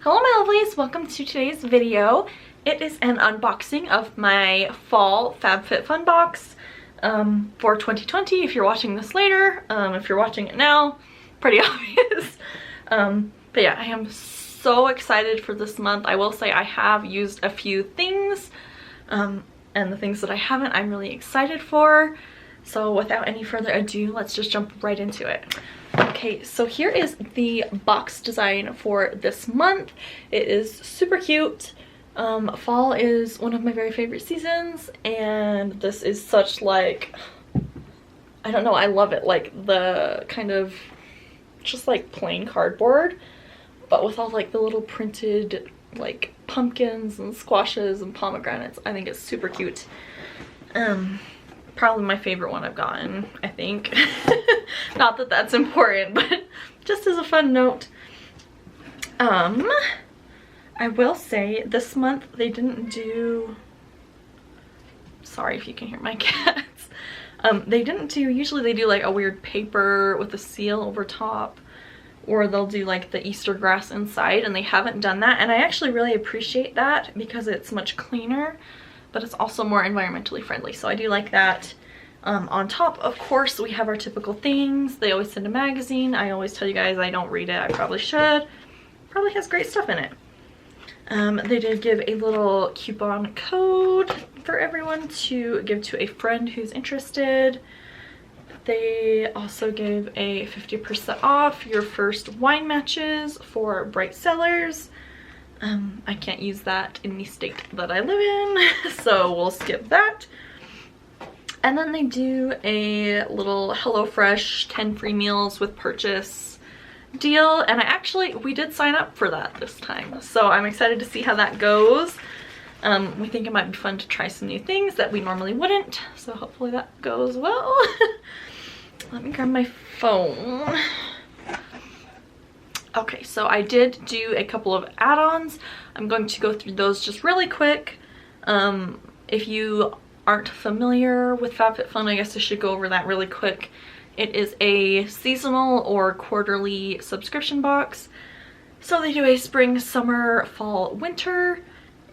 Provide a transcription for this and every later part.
Hello my lovelies, welcome to today's video. It is an unboxing of my fall FabFitFun box for 2020 if you're watching this later. If you're watching it now, pretty obvious. But yeah, I am so excited for this month. I will say I have used a few things and the things that I haven't I'm really excited for. So without any further ado, let's just jump right into it. Okay, so here is the box design for this month. It is super cute. Fall is one of my very favorite seasons, and this is such like, I don't know, I love it. Like the kind of just like plain cardboard, but with all like the little printed like pumpkins and squashes and pomegranates. I think it's super cute. Probably my favorite one I've gotten, I think. Not that that's important, but just as a fun note. I will say this month they didn't do, sorry if you can hear my cats. They didn't do, usually they do like a weird paper with a seal over top, or they'll do like the Easter grass inside, and they haven't done that, and I actually really appreciate that because it's much cleaner, but it's also more environmentally friendly, so I do like that. On top, of course, we have our typical things. They always send a magazine. I always tell you guys I don't read it. I probably should. Probably has great stuff in it. They did give a little coupon code for everyone to give to a friend who's interested. They also gave a 50% off your first wine matches for bright sellers. I can't use that in the state that I live in, so we'll skip that. And then they do a little HelloFresh 10 free meals with purchase deal, and we did sign up for that this time, so I'm excited to see how that goes. We think it might be fun to try some new things that we normally wouldn't, so hopefully that goes well. Let me grab my phone. Okay, so I did do a couple of add-ons. I'm going to go through those just really quick. If you aren't familiar with FabFitFun, I guess I should go over that really quick. It is a seasonal or quarterly subscription box. So they do a spring, summer, fall, winter,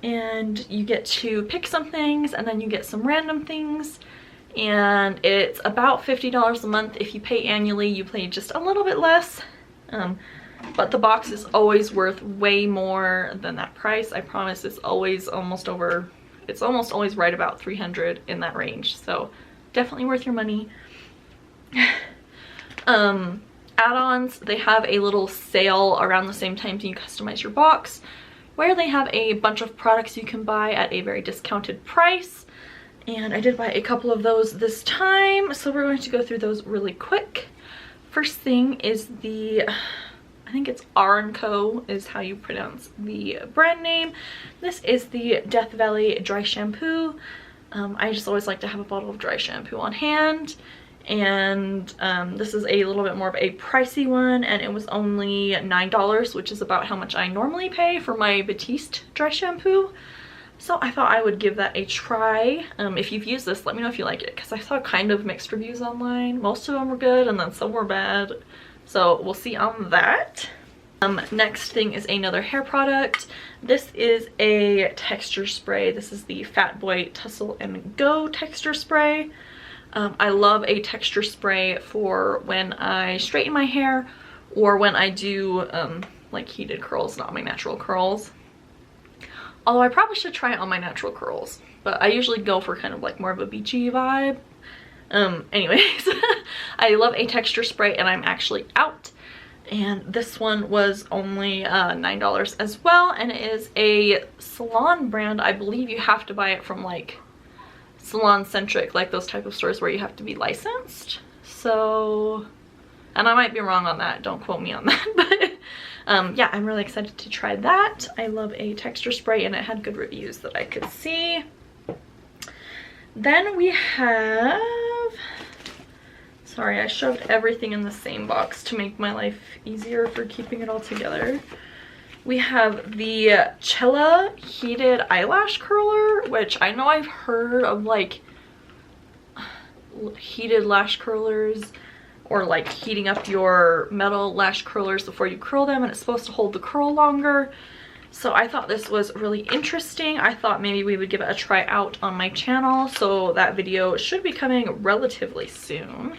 and you get to pick some things and then you get some random things. And it's about $50 a month. If you pay annually, you pay just a little bit less. But the box is always worth way more than that price. I promise. It's always almost over, it's almost always right about $300 in that range. So definitely worth your money. Add-ons, they have a little sale around the same time you customize your box, where they have a bunch of products you can buy at a very discounted price. And I did buy a couple of those this time, so we're going to go through those really quick. First thing is the, I think it's R&Co is how you pronounce the brand name. This is the Death Valley dry shampoo. I just always like to have a bottle of dry shampoo on hand, and this is a little bit more of a pricey one, and it was only $9, which is about how much I normally pay for my Batiste dry shampoo. So I thought I would give that a try. If you've used this, let me know if you like it, because I saw kind of mixed reviews online. Most of them were good and then some were bad. So we'll see on that. Next thing is another hair product. This is a texture spray. This is the Fat Boy Tussle and Go texture spray. I love a texture spray for when I straighten my hair or when I do like heated curls, not my natural curls. Although I probably should try it on my natural curls, but I usually go for kind of like more of a beachy vibe. Anyways, I love a texture spray, and I'm actually out. And this one was only $9 as well, and it is a salon brand. I believe you have to buy it from like Salon Centric, like those type of stores where you have to be licensed. So, and I might be wrong on that, don't quote me on that, but yeah, I'm really excited to try that. I love a texture spray, and it had good reviews that I could see. Then we have, sorry, I shoved everything in the same box to make my life easier for keeping it all together. We have the Chella heated eyelash curler, which I know I've heard of like heated lash curlers or like heating up your metal lash curlers before you curl them, and it's supposed to hold the curl longer. So I thought this was really interesting. I thought maybe we would give it a try out on my channel, so that video should be coming relatively soon.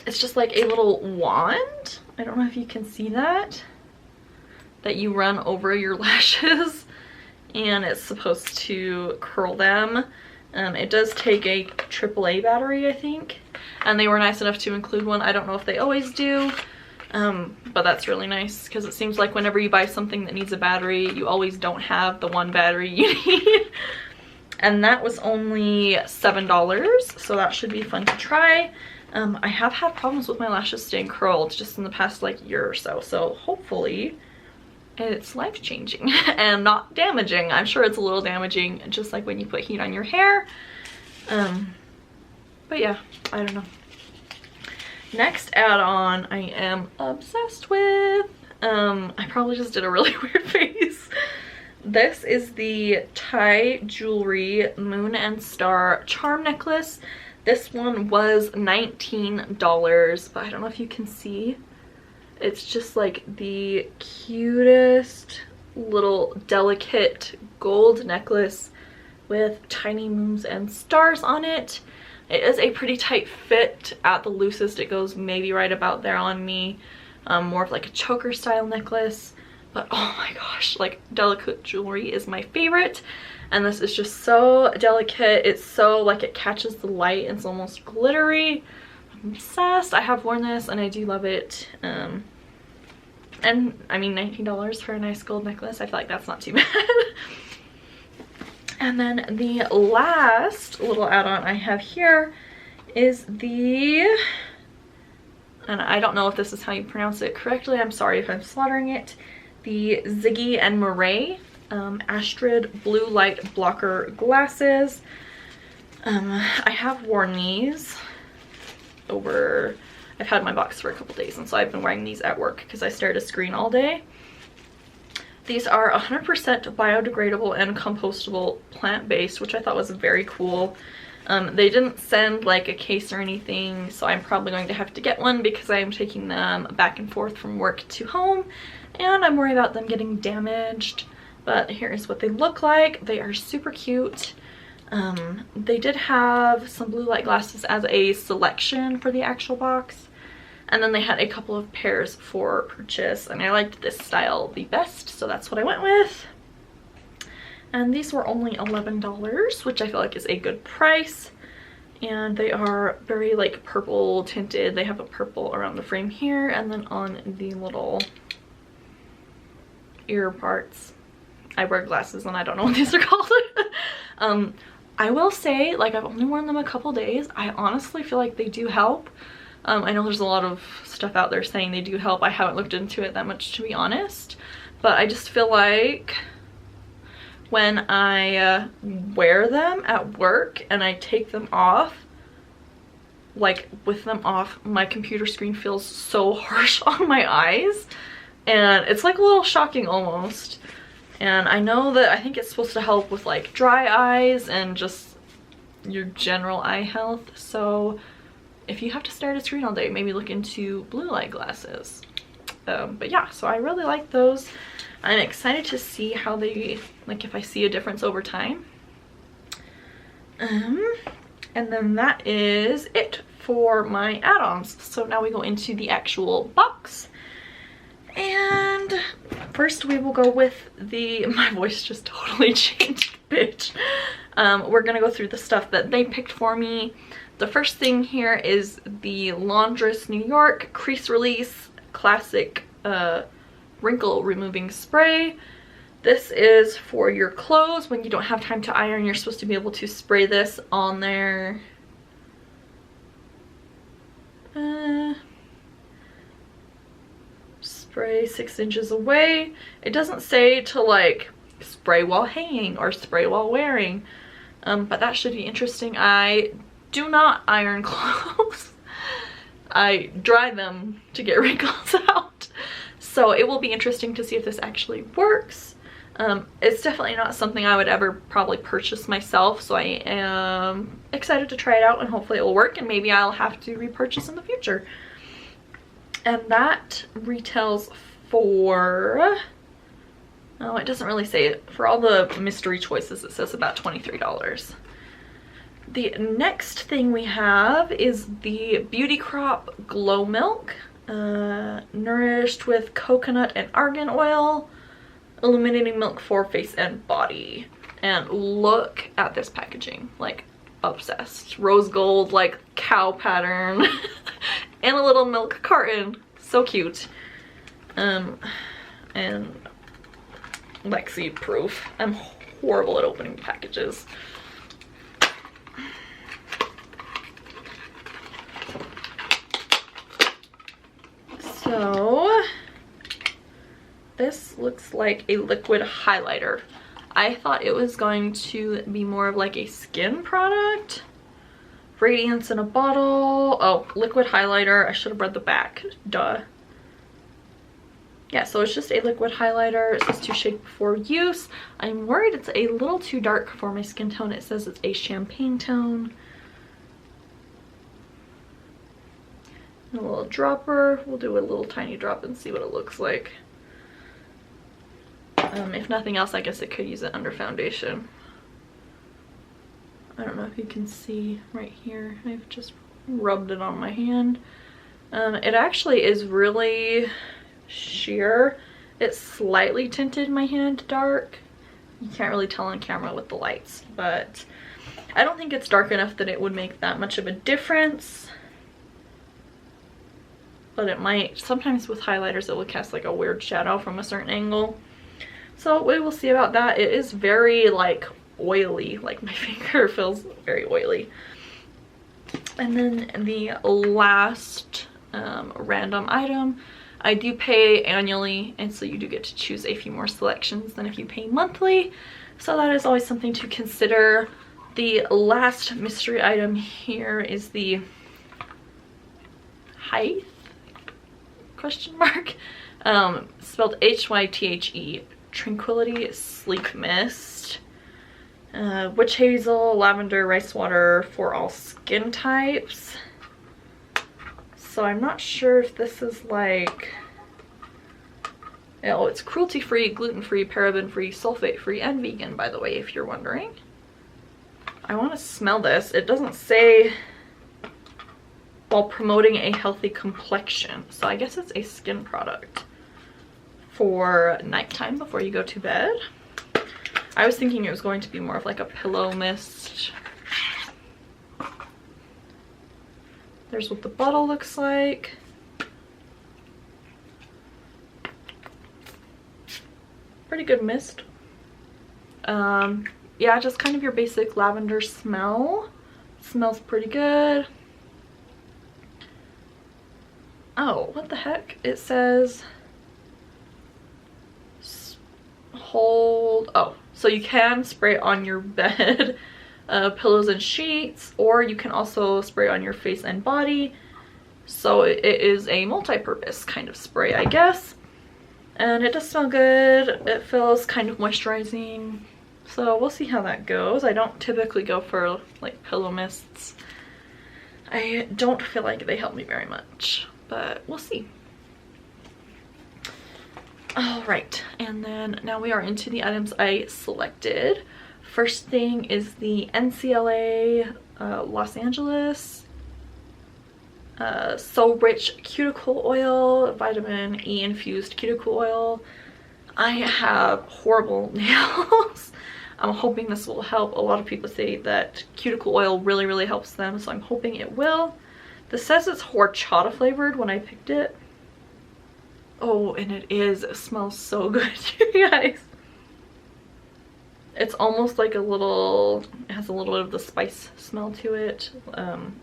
It's just like a little wand. I don't know if you can see that you run over your lashes, and it's supposed to curl them. It does take a AAA battery, I think, and they were nice enough to include one. I don't know if they always do, but that's really nice, because it seems like whenever you buy something that needs a battery, you always don't have the one battery you need. And that was only $7, so that should be fun to try. I have had problems with my lashes staying curled just in the past like year or so, so hopefully it's life-changing and not damaging. I'm sure it's a little damaging, just like when you put heat on your hair. But yeah, I don't know. Next add-on I am obsessed with. I probably just did a really weird face. This is the Thai Jewelry Moon and Star Charm Necklace. This one was $19, but I don't know if you can see. It's just like the cutest little delicate gold necklace with tiny moons and stars on it. It is a pretty tight fit. At the loosest it goes maybe right about there on me. More of like a choker style necklace. But oh my gosh, like delicate jewelry is my favorite. And this is just so delicate. It's so like it catches the light. It's almost glittery. I'm obsessed. I have worn this and I do love it. And I mean, $19 for a nice gold necklace, I feel like that's not too bad. And then the last little add-on I have here is the, and I don't know if this is how you pronounce it correctly, I'm sorry if I'm slaughtering it, the Ziggy and Murray Astrid Blue Light Blocker Glasses. I have worn these over, I've had my box for a couple days, and so I've been wearing these at work because I stare at a screen all day. These are 100% biodegradable and compostable, plant-based, which I thought was very cool. They didn't send like a case or anything, so I'm probably going to have to get one because I'm taking them back and forth from work to home, and I'm worried about them getting damaged. But here's what they look like. They are super cute. They did have some blue light glasses as a selection for the actual box. And then they had a couple of pairs for purchase, and I liked this style the best, so that's what I went with. And these were only $11, which I feel like is a good price. And they are very like purple tinted. They have a purple around the frame here, and then on the little ear parts. I wear glasses and I don't know what these are called. I will say, like, I've only worn them a couple days. I honestly feel like they do help. I know there's a lot of stuff out there saying they do help. I haven't looked into it that much, to be honest, but I just feel like when I wear them at work and I take them off, like with them off, my computer screen feels so harsh on my eyes, and it's like a little shocking almost. And I know that I think it's supposed to help with like dry eyes and just your general eye health, so if you have to stare at a screen all day, maybe look into blue light glasses. But yeah, so I really like those. I'm excited to see how they, like, if I see a difference over time. And then that is it for my add-ons. So now we go into the actual box. And first we will go with the, my voice just totally changed, bitch. We're gonna go through the stuff that they picked for me. The first thing here is the Laundress New York Crease Release Classic Wrinkle Removing Spray. This is for your clothes. When you don't have time to iron, you're supposed to be able to spray this on there. Spray 6 inches away. It doesn't say to like spray while hanging or spray while wearing, but that should be interesting. I do not iron clothes. I dry them to get wrinkles out. So it will be interesting to see if this actually works. It's definitely not something I would ever probably purchase myself, so I am excited to try it out and hopefully it will work, and maybe I'll have to repurchase in the future. And that retails for, oh, it doesn't really say it. For all the mystery choices, it says about $23. The next thing we have is the Beauty Crop Glow Milk, nourished with coconut and argan oil, illuminating milk for face and body. And look at this packaging, like obsessed. Rose gold, like cow pattern, and a little milk carton. So cute. And Lexi proof. I'm horrible at opening packages. So this looks like a liquid highlighter. I thought it was going to be more of like a skin product. Radiance in a bottle. Oh, liquid highlighter. I should have read the back. Duh. Yeah, so it's just a liquid highlighter. It says to shake before use. I'm worried it's a little too dark for my skin tone. It says it's a champagne tone. A little dropper. We'll do a little tiny drop and see what it looks like. If nothing else, I guess it could use it under foundation. I don't know if you can see right here. I've just rubbed it on my hand. It actually is really sheer. It slightly tinted my hand dark. You can't really tell on camera with the lights, but I don't think it's dark enough that it would make that much of a difference. But it might. Sometimes with highlighters it will cast like a weird shadow from a certain angle. So we will see about that. It is very like oily, like my finger feels very oily. And then the last random item, I do pay annually, and so you do get to choose a few more selections than if you pay monthly, so that is always something to consider. The last mystery item here is the Hythe question mark, spelled Hythe, Tranquility Sleep Mist, witch hazel, lavender, rice water for all skin types. So I'm not sure if this is like, oh, it's cruelty-free, gluten-free, paraben-free, sulfate-free, and vegan, by the way, if you're wondering. I want to smell this. It doesn't say while promoting a healthy complexion, so I guess it's a skin product for nighttime before you go to bed. I was thinking it was going to be more of like a pillow mist. There's what the bottle looks like. Pretty good mist. Yeah, just kind of your basic lavender smell. Smells pretty good. Oh, what the heck? It says hold, oh, so you can spray it on your bed, pillows and sheets, or you can also spray on your face and body. So it is a multi-purpose kind of spray, I guess. And it does smell good. It feels kind of moisturizing. So we'll see how that goes. I don't typically go for like pillow mists. I don't feel like they help me very much, but we'll see. All right, and then now we are into the items I selected. First thing is the NCLA Los Angeles So Rich Cuticle Oil, vitamin E infused cuticle oil. I have horrible nails. I'm hoping this will help. A lot of people say that cuticle oil really helps them, so I'm hoping it will. This says it's horchata flavored when I picked it. Oh, and it is. It smells so good, you guys. It's almost like a little, it has a little bit of the spice smell to it,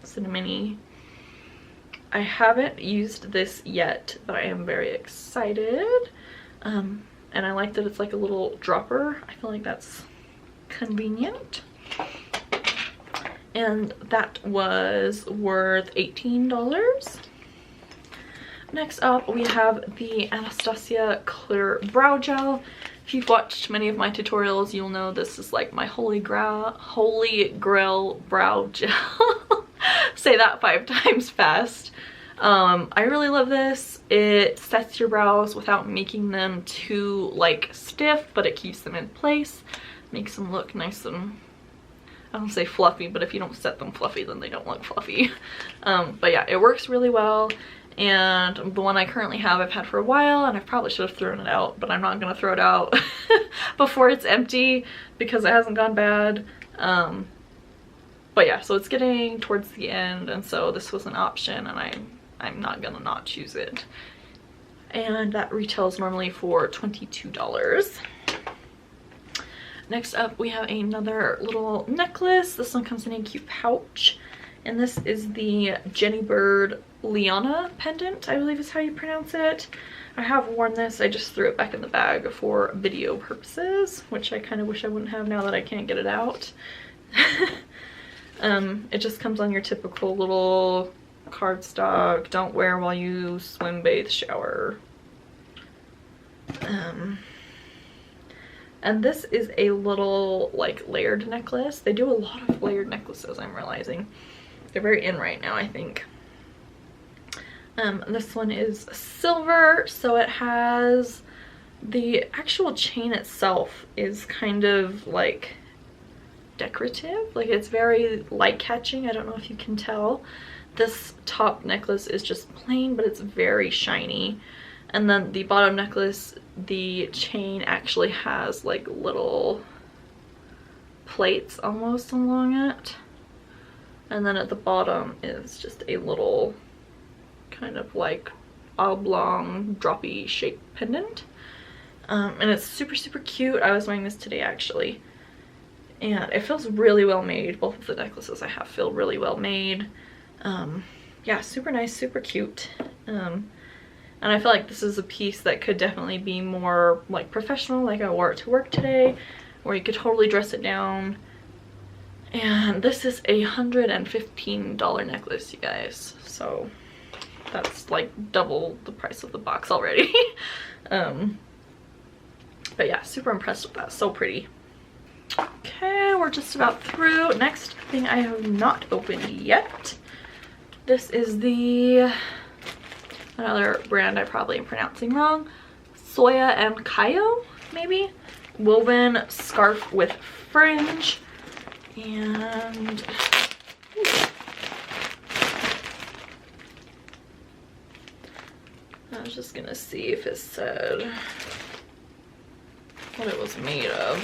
cinnamony. I haven't used this yet, but I am very excited. And I like that it's like a little dropper. I feel like that's convenient. And that was worth $18. Next up, we have the Anastasia Clear Brow Gel. If you've watched many of my tutorials, you'll know this is like my holy grail brow gel. Say that 5 times fast. I really love this. It sets your brows without making them too like stiff, but it keeps them in place. Makes them look nice and, I don't say fluffy, but if you don't set them fluffy, then they don't look fluffy. But yeah, it works really well. And the one I currently have, I've had for a while, and I probably should have thrown it out, but I'm not gonna throw it out before it's empty because it hasn't gone bad. But yeah, so it's getting towards the end, and so this was an option, and I'm not gonna not choose it. And that retails normally for $22. Next up, we have another little necklace. This one comes in a cute pouch, and this is the Jenny Bird Lyanna pendant, I believe is how you pronounce it. I have worn this. I just threw it back in the bag for video purposes, which I kind of wish I wouldn't have now that I can't get it out. It just comes on your typical little cardstock, don't wear while you swim, bathe, shower. And this is a little like layered necklace. They do a lot of layered necklaces, I'm realizing. They're very in right now, I think. This one is silver, so it has the actual chain itself is kind of like decorative, like it's very light catching. I don't know if you can tell. This top necklace is just plain, but it's very shiny. And then the bottom necklace, the chain actually has like little plates almost along it. And then at the bottom is just a little kind of like oblong droppy shaped pendant. And it's super cute. I was wearing this today actually, and it feels really well made. Both of the necklaces I have feel really well made. Yeah, super nice, super cute. And I feel like this is a piece that could definitely be more like professional, like I wore it to work today, or you could totally dress it down. And this is a $115 necklace, you guys, so that's like double the price of the box already. But yeah, super impressed with that. So pretty. Okay, we're just about through. Next thing I have not opened yet. This is the, another brand I probably am pronouncing wrong, Soya and Kayo, maybe? Woven scarf with fringe. And I was just gonna see if it said what it was made of.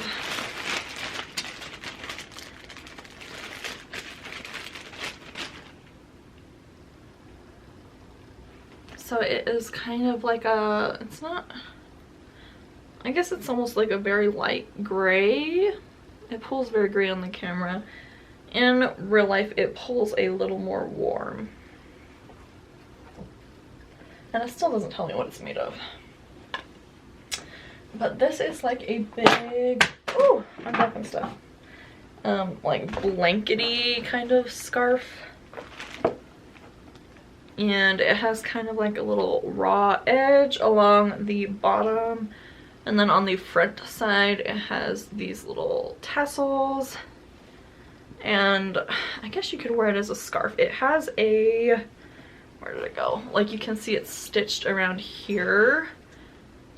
So it is kind of like a, it's not, I guess it's almost like a very light gray. It pulls very gray on the camera. In real life, it pulls a little more warm. And it still doesn't tell me what it's made of. But this is like a big, ooh, I'm dropping stuff. Like blankety kind of scarf. And it has kind of like a little raw edge along the bottom. And then on the front side, it has these little tassels. And I guess you could wear it as a scarf. It has a, where did it go? Like you can see it's stitched around here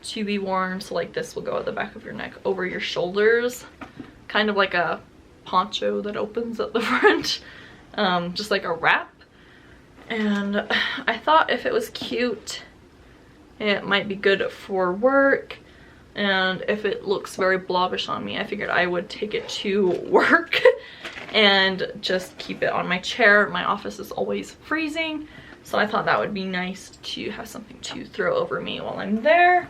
to be worn. So like this will go at the back of your neck over your shoulders. Kind of like a poncho that opens at the front. Just like a wrap. And I thought if it was cute, it might be good for work. And if it looks very blobbish on me, I figured I would take it to work and just keep it on my chair. My office is always freezing, so I thought that would be nice to have something to throw over me while I'm there.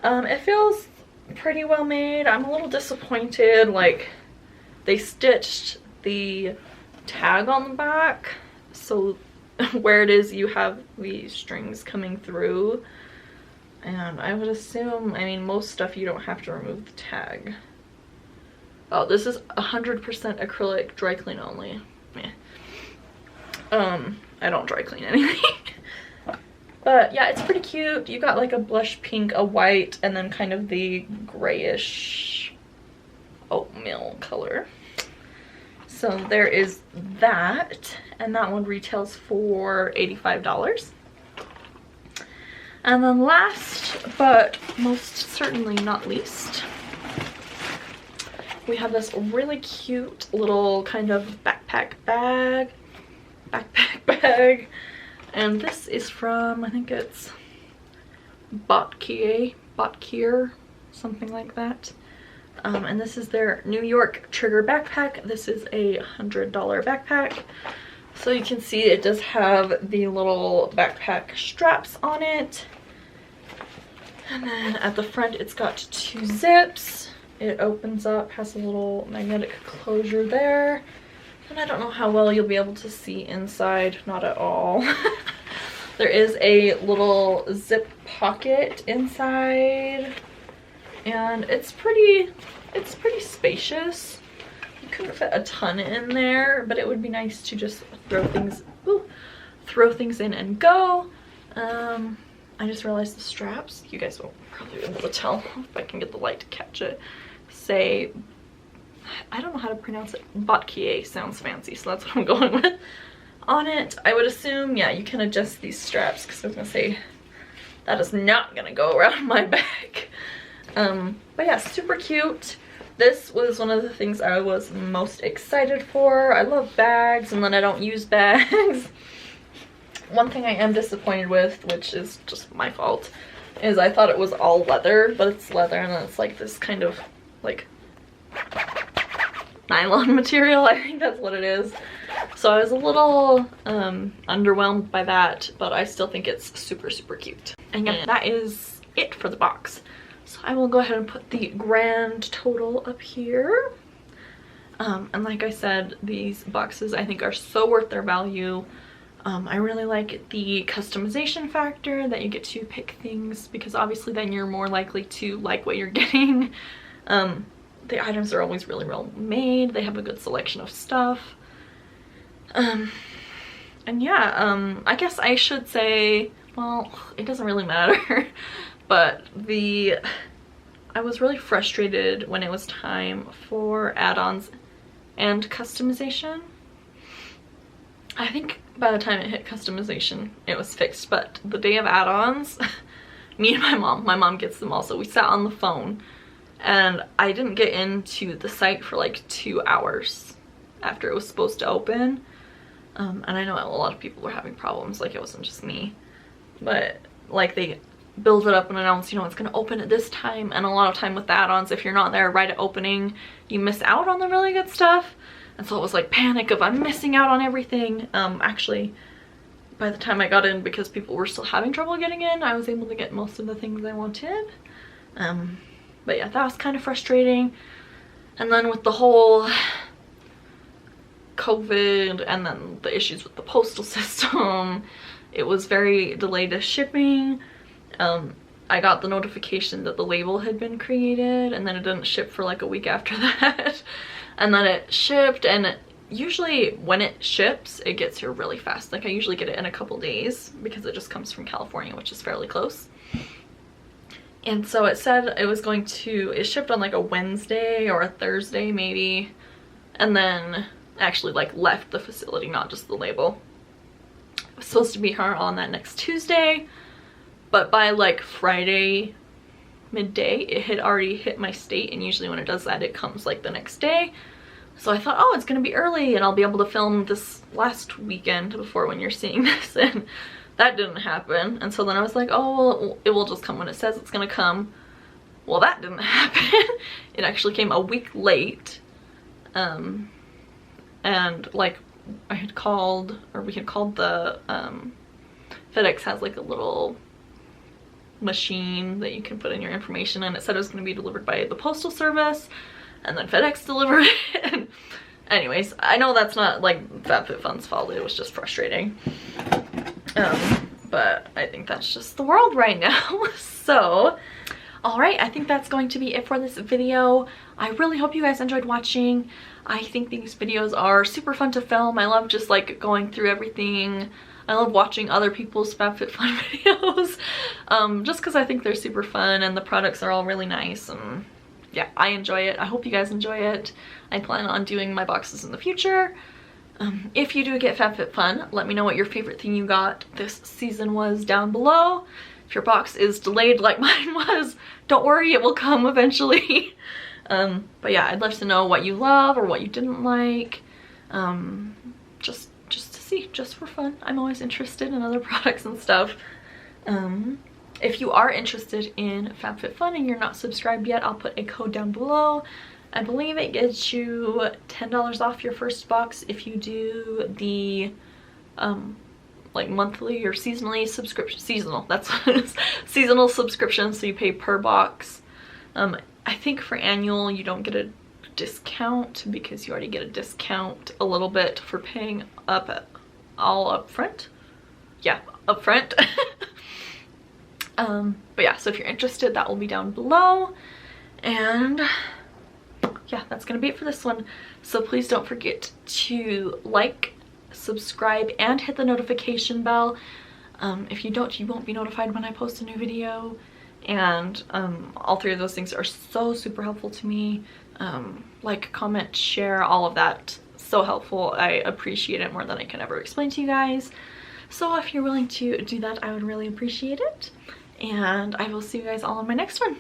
It feels pretty well made. I'm a little disappointed, like they stitched the tag on the back, so where it is you have these strings coming through. And I would assume, I mean, most stuff you don't have to remove the tag. Oh, this is 100% acrylic, dry clean only. Yeah. I don't dry clean anything. But yeah, it's pretty cute. You got like a blush pink, a white, and then kind of the grayish oatmeal color. So there is that, and that one retails for $85. And then last, but most certainly not least, we have this really cute little kind of backpack bag. And this is from, I think it's Botkier, something like that. And this is their New York Trigger backpack. This is a $100 backpack. So you can see it does have the little backpack straps on it. And then at the front it's got 2 zips. It opens up, has a little magnetic closure there. And I don't know how well you'll be able to see inside, not at all. There is a little zip pocket inside. And it's pretty spacious. You couldn't fit a ton in there, but it would be nice to just throw things in and go. I just realized the straps, you guys won't probably be able to tell if I can get the light to catch it, say, I don't know how to pronounce it, Botkier sounds fancy, so that's what I'm going with. On it, I would assume, yeah, you can adjust these straps, because I was gonna say, that is not gonna go around my back. But yeah, super cute. This was one of the things I was most excited for. I love bags, and then I don't use bags. One thing I am disappointed with, which is just my fault, is I thought it was all leather, but it's leather and it's like this kind of like nylon material. I think that's what it is. So I was a little underwhelmed by that, but I still think it's super, super cute. And yeah, that is it for the box. So I will go ahead and put the grand total up here. And like I said, these boxes I think are so worth their value. I really like the customization factor, that you get to pick things, because obviously then you're more likely to like what you're getting. The items are always really well made. They have a good selection of stuff. And yeah, I guess I should say, well, it doesn't really matter, but I was really frustrated when it was time for add-ons and customization. I think by the time it hit customization, it was fixed, but the day of add-ons, me and my mom gets them also. We sat on the phone and I didn't get into the site for like 2 hours after it was supposed to open. And I know a lot of people were having problems, like it wasn't just me, but like they build it up and announce, you know, it's gonna open at this time, and a lot of time with the add-ons, if you're not there right at opening, you miss out on the really good stuff. And so it was like panic of I'm missing out on everything. Actually, by the time I got in, because people were still having trouble getting in, I was able to get most of the things I wanted. But yeah, that was kind of frustrating. And then with the whole COVID and then the issues with the postal system, it was very delayed as shipping. I got the notification that the label had been created, and then it didn't ship for like a week after that. And then it shipped, and usually when it ships, it gets here really fast. Like I usually get it in a couple days because it just comes from California, which is fairly close. And so it said it was going to, it shipped on like a Wednesday or a Thursday maybe, and then actually like left the facility, not just the label. It was supposed to be here on that next Tuesday, but by like Friday midday, it had already hit my state, and usually when it does that, it comes like the next day. So I thought, oh, it's gonna be early and I'll be able to film this last weekend before when you're seeing this, and that didn't happen. And so then I was like, oh, well, it will just come when it says it's gonna come. Well, that didn't happen. It actually came a week late. And like I had called, or we had called the FedEx has like a little machine that you can put in your information, and it said it was going to be delivered by the postal service, and then FedEx delivered it. Anyways, I know that's not like FabFitFun's fault, it was just frustrating. But I think that's just the world right now. So alright, I think that's going to be it for this video. I really hope you guys enjoyed watching. I think these videos are super fun to film. I love just like going through everything. I love watching other people's FabFitFun videos, just because I think they're super fun and the products are all really nice, and yeah, I enjoy it. I hope you guys enjoy it. I plan on doing my boxes in the future. If you do get FabFitFun, let me know what your favorite thing you got this season was down below. If your box is delayed like mine was, don't worry, it will come eventually. But yeah, I'd love to know what you love or what you didn't like. Just to see, just for fun. I'm always interested in other products and stuff. If you are interested in FabFitFun and you're not subscribed yet, I'll put a code down below. I believe it gets you $10 off your first box if you do the like monthly or seasonally subscription. Seasonal, that's what it is. Seasonal subscription, so you pay per box. I think for annual you don't get a discount because you already get a discount a little bit for paying all up front. Yeah, up front. But yeah, so if you're interested, that will be down below. And yeah, that's gonna be it for this one. So please don't forget to like, subscribe, and hit the notification bell. If you don't, you won't be notified when I post a new video. And all three of those things are so super helpful to me. Like, comment, share, all of that, so helpful. I appreciate it more than I can ever explain to you guys. So if you're willing to do that, I would really appreciate it. And I will see you guys all in my next one.